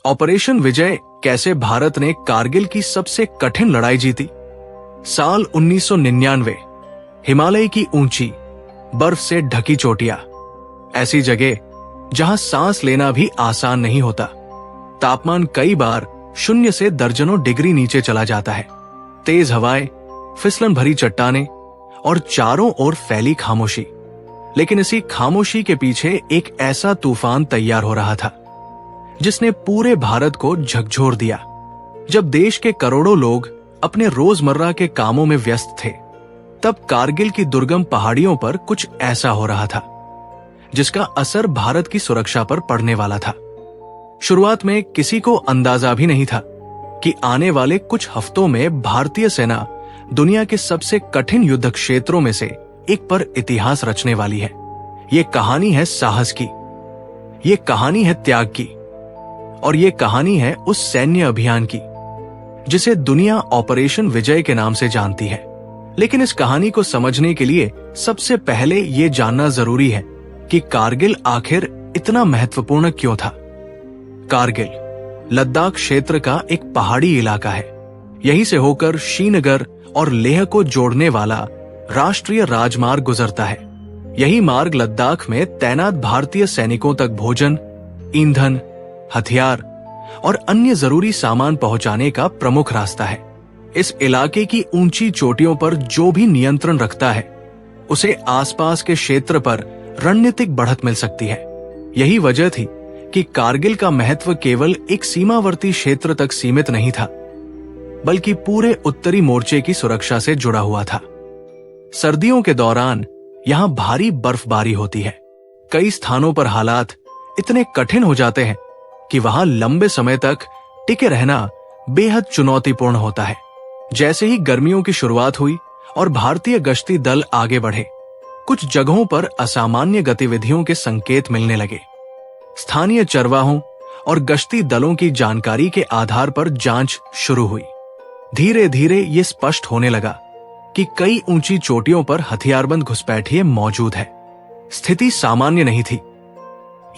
Operation विजय, कैसे भारत ने कारगिल की सबसे कठिन लड़ाई जीती। साल 1999। हिमालय की ऊंची बर्फ से ढकी चोटियां, ऐसी जगह जहां सांस लेना भी आसान नहीं होता। तापमान कई बार 0 से दर्जनों डिग्री नीचे चला जाता है। तेज हवाएं, फिसलन भरी चट्टानें और चारों ओर फैली खामोशी। लेकिन इसी खामोशी के पीछे एक ऐसा तूफान तैयार हो रहा था जिसने पूरे भारत को झकझोर दिया। जब देश के करोड़ों लोग अपने रोजमर्रा के कामों में व्यस्त थे, तब कारगिल की दुर्गम पहाड़ियों पर कुछ ऐसा हो रहा था जिसका असर भारत की सुरक्षा पर पड़ने वाला था। शुरुआत में किसी को अंदाजा भी नहीं था कि आने वाले कुछ हफ्तों में भारतीय सेना दुनिया के सबसे कठिन युद्ध क्षेत्रों में से एक पर इतिहास रचने वाली है। ये कहानी है साहस की, ये कहानी है त्याग की, और ये कहानी है उस सैन्य अभियान की जिसे दुनिया ऑपरेशन विजय के नाम से जानती है। लेकिन इस कहानी को समझने के लिए सबसे पहले ये जानना जरूरी है कि कारगिल आखिर इतना महत्वपूर्ण क्यों था। कारगिल लद्दाख क्षेत्र का एक पहाड़ी इलाका है। यहीं से होकर श्रीनगर और लेह को जोड़ने वाला राष्ट्रीय राजमार्ग गुजरता है। यही मार्ग लद्दाख में तैनात भारतीय सैनिकों तक भोजन, ईंधन, हथियार और अन्य जरूरी सामान पहुंचाने का प्रमुख रास्ता है। इस इलाके की ऊंची चोटियों पर जो भी नियंत्रण रखता है, उसे आसपास के क्षेत्र पर रणनीतिक बढ़त मिल सकती है। यही वजह थी कि कारगिल का महत्व केवल एक सीमावर्ती क्षेत्र तक सीमित नहीं था, बल्कि पूरे उत्तरी मोर्चे की सुरक्षा से जुड़ा हुआ था। सर्दियों के दौरान यहां भारी बर्फबारी होती है। कई स्थानों पर हालात इतने कठिन हो जाते हैं कि वहां लंबे समय तक टिके रहना बेहद चुनौतीपूर्ण होता है। जैसे ही गर्मियों की शुरुआत हुई और भारतीय गश्ती दल आगे बढ़े, कुछ जगहों पर असामान्य गतिविधियों के संकेत मिलने लगे। स्थानीय चरवाहों और गश्ती दलों की जानकारी के आधार पर जांच शुरू हुई। धीरे धीरे ये स्पष्ट होने लगा कि कई ऊंची चोटियों पर हथियारबंद घुसपैठिए मौजूद है। स्थिति सामान्य नहीं थी।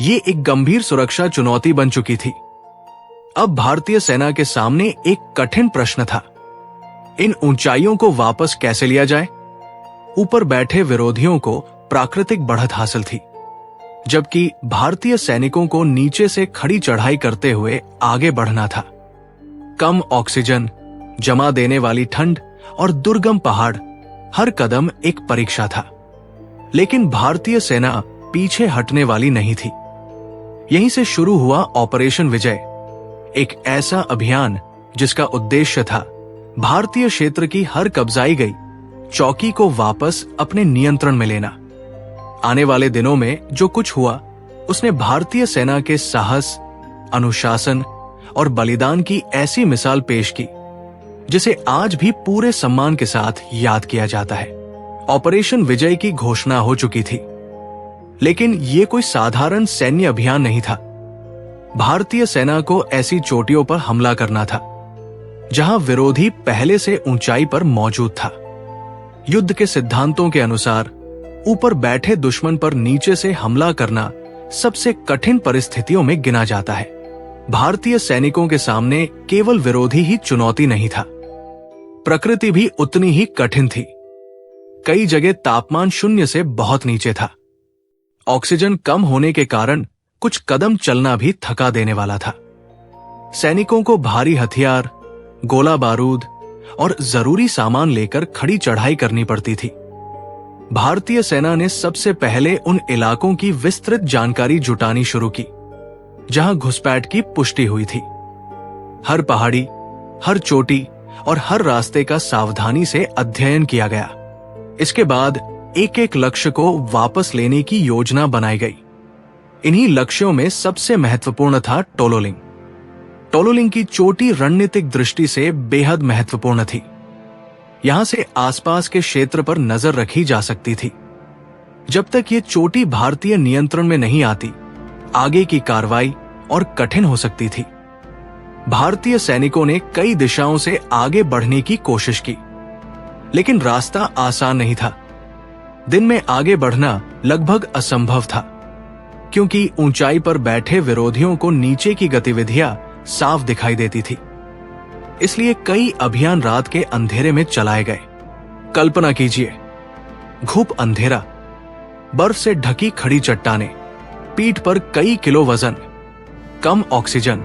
ये एक गंभीर सुरक्षा चुनौती बन चुकी थी। अब भारतीय सेना के सामने एक कठिन प्रश्न था। इन ऊंचाइयों को वापस कैसे लिया जाए? ऊपर बैठे विरोधियों को प्राकृतिक बढ़त हासिल थी, जबकि भारतीय सैनिकों को नीचे से खड़ी चढ़ाई करते हुए आगे बढ़ना था। कम ऑक्सीजन, जमा देने वाली ठंड और दुर्गम पहाड़, हर कदम एक परीक्षा था। लेकिन भारतीय सेना पीछे हटने वाली नहीं थी। यहीं से शुरू हुआ ऑपरेशन विजय, एक ऐसा अभियान जिसका उद्देश्य था भारतीय क्षेत्र की हर कब्जाई गई चौकी को वापस अपने नियंत्रण में लेना। आने वाले दिनों में जो कुछ हुआ, उसने भारतीय सेना के साहस, अनुशासन और बलिदान की ऐसी मिसाल पेश की जिसे आज भी पूरे सम्मान के साथ याद किया जाता है। ऑपरेशन विजय की घोषणा हो चुकी थी, लेकिन यह कोई साधारण सैन्य अभियान नहीं था। भारतीय सेना को ऐसी चोटियों पर हमला करना था जहां विरोधी पहले से ऊंचाई पर मौजूद था। युद्ध के सिद्धांतों के अनुसार ऊपर बैठे दुश्मन पर नीचे से हमला करना सबसे कठिन परिस्थितियों में गिना जाता है। भारतीय सैनिकों के सामने केवल विरोधी ही चुनौती नहीं था, प्रकृति भी उतनी ही कठिन थी। कई जगह तापमान 0 से बहुत नीचे था। ऑक्सीजन कम होने के कारण कुछ कदम चलना भी थका देने वाला था। सैनिकों को भारी हथियार, गोला बारूद और जरूरी सामान लेकर खड़ी चढ़ाई करनी पड़ती थी। भारतीय सेना ने सबसे पहले उन इलाकों की विस्तृत जानकारी जुटानी शुरू की जहां घुसपैठ की पुष्टि हुई थी। हर पहाड़ी, हर चोटी और हर रास्ते का सावधानी से अध्ययन किया गया। इसके बाद एक एक लक्ष्य को वापस लेने की योजना बनाई गई। इन्हीं लक्ष्यों में सबसे महत्वपूर्ण था टोलोलिंग। टोलोलिंग की चोटी रणनीतिक दृष्टि से बेहद महत्वपूर्ण थी। यहां से आसपास के क्षेत्र पर नजर रखी जा सकती थी। जब तक ये चोटी भारतीय नियंत्रण में नहीं आती, आगे की कार्रवाई और कठिन हो सकती थी। भारतीय सैनिकों ने कई दिशाओं से आगे बढ़ने की कोशिश की, लेकिन रास्ता आसान नहीं था। दिन में आगे बढ़ना लगभग असंभव था, क्योंकि ऊंचाई पर बैठे विरोधियों को नीचे की गतिविधियां साफ दिखाई देती थी। इसलिए कई अभियान रात के अंधेरे में चलाए गए। कल्पना कीजिए, घुप अंधेरा, बर्फ से ढकी खड़ी चट्टानें, पीठ पर कई किलो वजन, कम ऑक्सीजन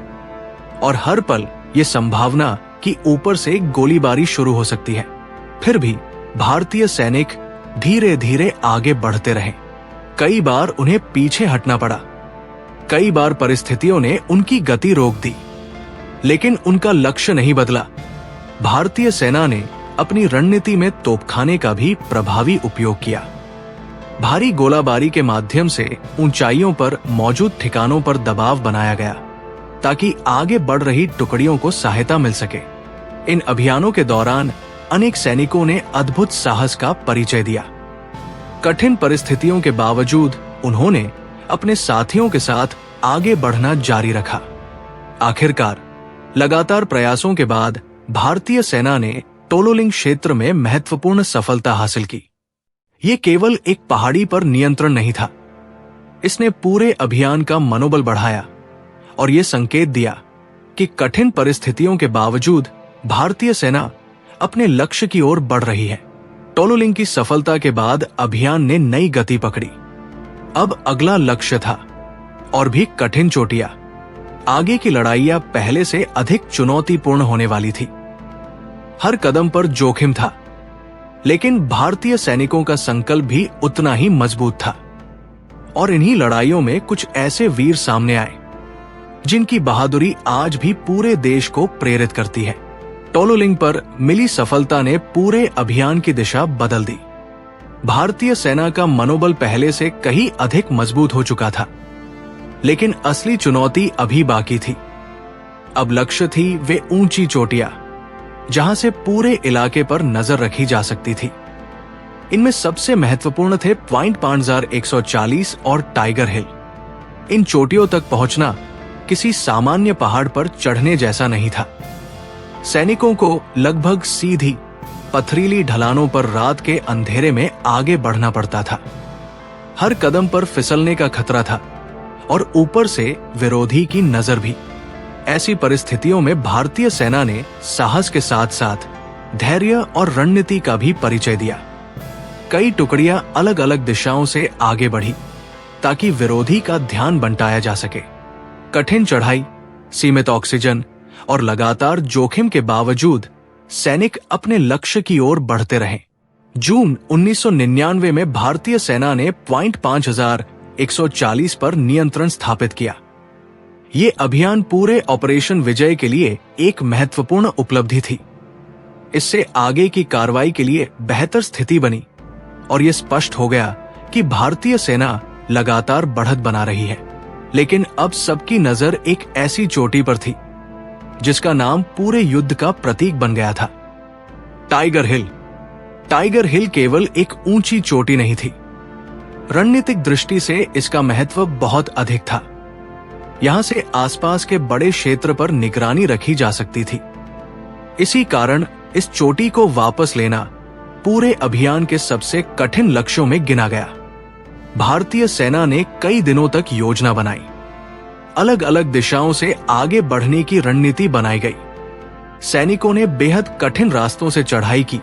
और हर पल ये संभावना कि ऊपर से गोलीबारी शुरू हो सकती है। फिर भी भारतीय सैनिक धीरे धीरे आगे बढ़ते रहे। कई बार उन्हें पीछे हटना पड़ा, कई बार परिस्थितियों ने उनकी गति रोक दी, लेकिन उनका लक्ष्य नहीं बदला। भारतीय सेना ने अपनी रणनीति में तोपखाने का भी प्रभावी उपयोग किया। भारी गोलाबारी के माध्यम से ऊंचाइयों पर मौजूद ठिकानों पर दबाव बनाया गया ताकि आगे बढ़ रही टुकड़ियों को सहायता मिल सके। इन अभियानों के दौरान अनेक सैनिकों ने अद्भुत साहस का परिचय दिया। कठिन परिस्थितियों के बावजूद उन्होंने अपने साथियों के साथ आगे बढ़ना जारी रखा। आखिरकार लगातार प्रयासों के बाद भारतीय सेना ने टोलोलिंग क्षेत्र में महत्वपूर्ण सफलता हासिल की। ये केवल एक पहाड़ी पर नियंत्रण नहीं था, इसने पूरे अभियान का मनोबल बढ़ाया और ये संकेत दिया कि कठिन परिस्थितियों के बावजूद भारतीय सेना अपने लक्ष्य की ओर बढ़ रही है। टोलोलिंग की सफलता के बाद अभियान ने नई गति पकड़ी। अब अगला लक्ष्य था और भी कठिन चोटियां। आगे की लड़ाइयां पहले से अधिक चुनौतीपूर्ण होने वाली थी। हर कदम पर जोखिम था, लेकिन भारतीय सैनिकों का संकल्प भी उतना ही मजबूत था। और इन्हीं लड़ाइयों में कुछ ऐसे वीर सामने आए जिनकी बहादुरी आज भी पूरे देश को प्रेरित करती है। टोलोलिंग पर मिली सफलता ने पूरे अभियान की दिशा बदल दी। भारतीय सेना का मनोबल पहले से कहीं अधिक मजबूत हो चुका था, लेकिन असली चुनौती अभी बाकी थी। अब लक्ष्य थी वे ऊंची चोटियां, जहां से पूरे इलाके पर नजर रखी जा सकती थी। इनमें सबसे महत्वपूर्ण थे पॉइंट 5140 और टाइगर हिल। इन चोटियों तक पहुंचना किसी सामान्य पहाड़ पर चढ़ने जैसा नहीं था। सैनिकों को लगभग सीधी पथरीली ढलानों पर रात के अंधेरे में आगे बढ़ना पड़ता था। हर कदम पर फिसलने का खतरा था और ऊपर से विरोधी की नजर भी। ऐसी परिस्थितियों में भारतीय सेना ने साहस के साथ साथ धैर्य और रणनीति का भी परिचय दिया। कई टुकड़ियां अलग अलग दिशाओं से आगे बढ़ी ताकि विरोधी का ध्यान बंटाया जा सके। कठिन चढ़ाई, सीमित ऑक्सीजन और लगातार जोखिम के बावजूद सैनिक अपने लक्ष्य की ओर बढ़ते रहे। जून 1999 में भारतीय सेना ने पॉइंट 5140 पर नियंत्रण स्थापित किया। ये अभियान पूरे ऑपरेशन विजय के लिए एक महत्वपूर्ण उपलब्धि थी। इससे आगे की कार्रवाई के लिए बेहतर स्थिति बनी और यह स्पष्ट हो गया कि भारतीय सेना लगातार बढ़त बना रही है। लेकिन अब सबकी नजर एक ऐसी चोटी पर थी जिसका नाम पूरे युद्ध का प्रतीक बन गया था, टाइगर हिल। टाइगर हिल केवल एक ऊंची चोटी नहीं थी, रणनीतिक दृष्टि से इसका महत्व बहुत अधिक था। यहां से आसपास के बड़े क्षेत्र पर निगरानी रखी जा सकती थी। इसी कारण इस चोटी को वापस लेना पूरे अभियान के सबसे कठिन लक्ष्यों में गिना गया। भारतीय सेना ने कई दिनों तक योजना बनाई, अलग अलग दिशाओं से आगे बढ़ने की रणनीति बनाई गई। सैनिकों ने बेहद कठिन रास्तों से चढ़ाई की,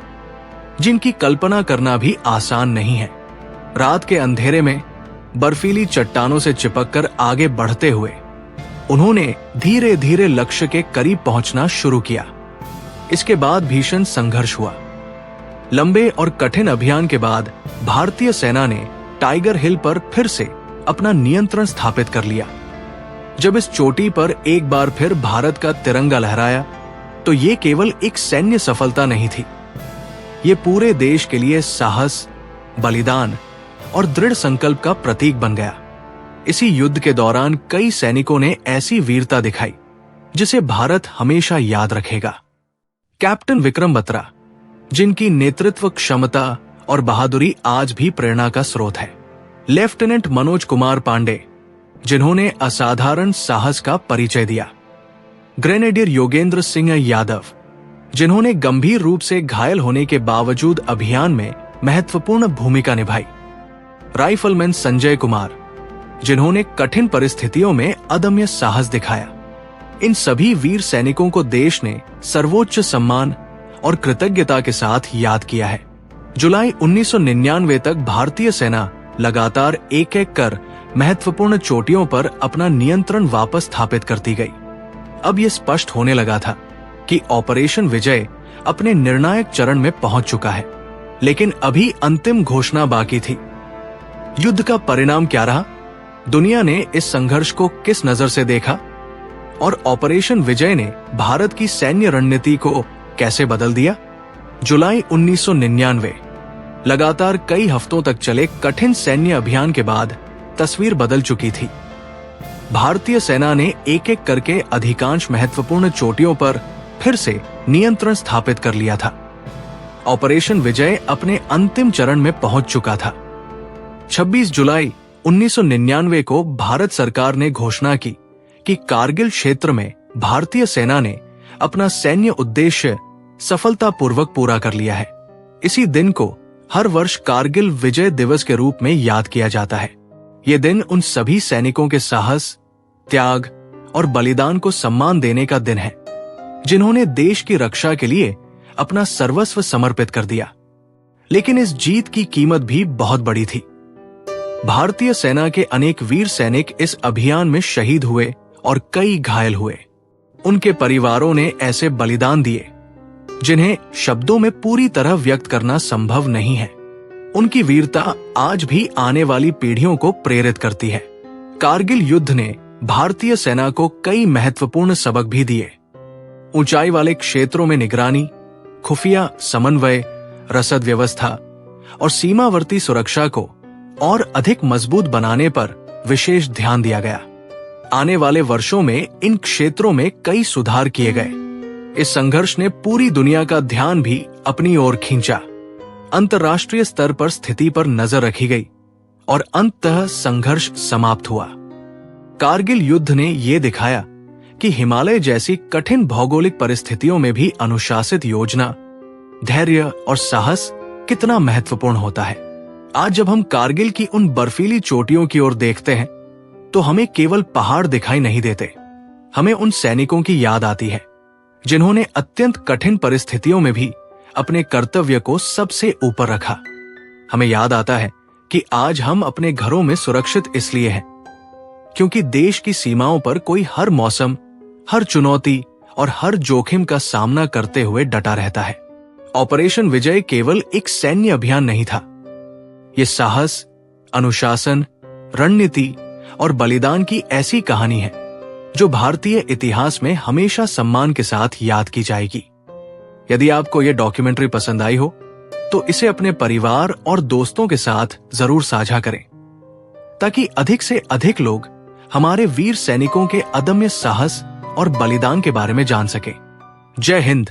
जिनकी कल्पना करना भी आसान नहीं है। रात के अंधेरे में बर्फीली चट्टानों से चिपककर आगे बढ़ते हुए उन्होंने धीरे धीरे लक्ष्य के करीब पहुंचना शुरू किया। इसके बाद भीषण संघर्ष हुआ। लंबे और कठिन अभियान के बाद भारतीय सेना ने टाइगर हिल पर फिर से अपना नियंत्रण स्थापित कर लिया। जब इस चोटी पर एक बार फिर भारत का तिरंगा लहराया तो ये केवल एक सैन्य सफलता नहीं थी, ये पूरे देश के लिए साहस, बलिदान और दृढ़ संकल्प का प्रतीक बन गया। इसी युद्ध के दौरान कई सैनिकों ने ऐसी वीरता दिखाई जिसे भारत हमेशा याद रखेगा। कैप्टन विक्रम बत्रा, जिनकी नेतृत्व क्षमता और बहादुरी आज भी प्रेरणा का स्रोत है। लेफ्टिनेंट मनोज कुमार पांडे, जिन्होंने असाधारण साहस का परिचय दिया। ग्रेनेडियर योगेंद्र सिंह यादव, जिन्होंने गंभीर रूप से घायल होने के बावजूद अभियान में महत्वपूर्ण भूमिका निभाई। राइफलमैन संजय कुमार, जिन्होंने कठिन परिस्थितियों में अदम्य साहस दिखाया। इन सभी वीर सैनिकों को देश ने सर्वोच्च सम्मान और कृतज्ञता के साथ याद किया है। जुलाई 1999 तक भारतीय सेना लगातार एक एक कर महत्वपूर्ण चोटियों पर अपना नियंत्रण वापस स्थापित करती गई। अब यह स्पष्ट होने लगा था कि ऑपरेशन विजय अपने निर्णायक चरण में पहुंच चुका है, लेकिन अभी अंतिम घोषणा बाकी थी। युद्ध का परिणाम क्या रहा? दुनिया ने इस संघर्ष को किस नजर से देखा और ऑपरेशन विजय ने भारत की सैन्य रणनीति को कैसे बदल दिया? जुलाई 1999 लगातार कई हफ्तों तक चले कठिन सैन्य अभियान के बाद तस्वीर बदल चुकी थी। भारतीय सेना ने एक एक करके अधिकांश महत्वपूर्ण चोटियों पर फिर से नियंत्रण स्थापित कर लिया था। ऑपरेशन विजय अपने अंतिम चरण में पहुंच चुका था। 26 जुलाई 1999 को भारत सरकार ने घोषणा की कि कारगिल क्षेत्र में भारतीय सेना ने अपना सैन्य उद्देश्य सफलतापूर्वक पूरा कर लिया है। इसी दिन को हर वर्ष कारगिल विजय दिवस के रूप में याद किया जाता है। ये दिन उन सभी सैनिकों के साहस, त्याग और बलिदान को सम्मान देने का दिन है, जिन्होंने देश की रक्षा के लिए अपना सर्वस्व समर्पित कर दिया। लेकिन इस जीत की कीमत भी बहुत बड़ी थी। भारतीय सेना के अनेक वीर सैनिक इस अभियान में शहीद हुए और कई घायल हुए। उनके परिवारों ने ऐसे बलिदान दिए जिन्हें शब्दों में पूरी तरह व्यक्त करना संभव नहीं है। उनकी वीरता आज भी आने वाली पीढ़ियों को प्रेरित करती है। कारगिल युद्ध ने भारतीय सेना को कई महत्वपूर्ण सबक भी दिए। ऊंचाई वाले क्षेत्रों में निगरानी, खुफिया समन्वय, रसद व्यवस्था और सीमावर्ती सुरक्षा को और अधिक मजबूत बनाने पर विशेष ध्यान दिया गया। आने वाले वर्षों में इन क्षेत्रों में कई सुधार किए गए। इस संघर्ष ने पूरी दुनिया का ध्यान भी अपनी ओर खींचा। अंतर्राष्ट्रीय स्तर पर स्थिति पर नजर रखी गई और अंततः संघर्ष समाप्त हुआ। कारगिल युद्ध ने यह दिखाया कि हिमालय जैसी कठिन भौगोलिक परिस्थितियों में भी अनुशासित योजना, धैर्य और साहस कितना महत्वपूर्ण होता है। आज जब हम कारगिल की उन बर्फीली चोटियों की ओर देखते हैं तो हमें केवल पहाड़ दिखाई नहीं देते। हमें उन सैनिकों की याद आती है जिन्होंने अत्यंत कठिन परिस्थितियों में भी अपने कर्तव्य को सबसे ऊपर रखा। हमें याद आता है कि आज हम अपने घरों में सुरक्षित इसलिए हैं क्योंकि देश की सीमाओं पर कोई हर मौसम, हर चुनौती और हर जोखिम का सामना करते हुए डटा रहता है। ऑपरेशन विजय केवल एक सैन्य अभियान नहीं था। ये साहस, अनुशासन, रणनीति और बलिदान की ऐसी कहानी है जो भारतीय इतिहास में हमेशा सम्मान के साथ याद की जाएगी। यदि आपको यह डॉक्यूमेंट्री पसंद आई हो तो इसे अपने परिवार और दोस्तों के साथ जरूर साझा करें ताकि अधिक से अधिक लोग हमारे वीर सैनिकों के अदम्य साहस और बलिदान के बारे में जान सकें। जय हिंद।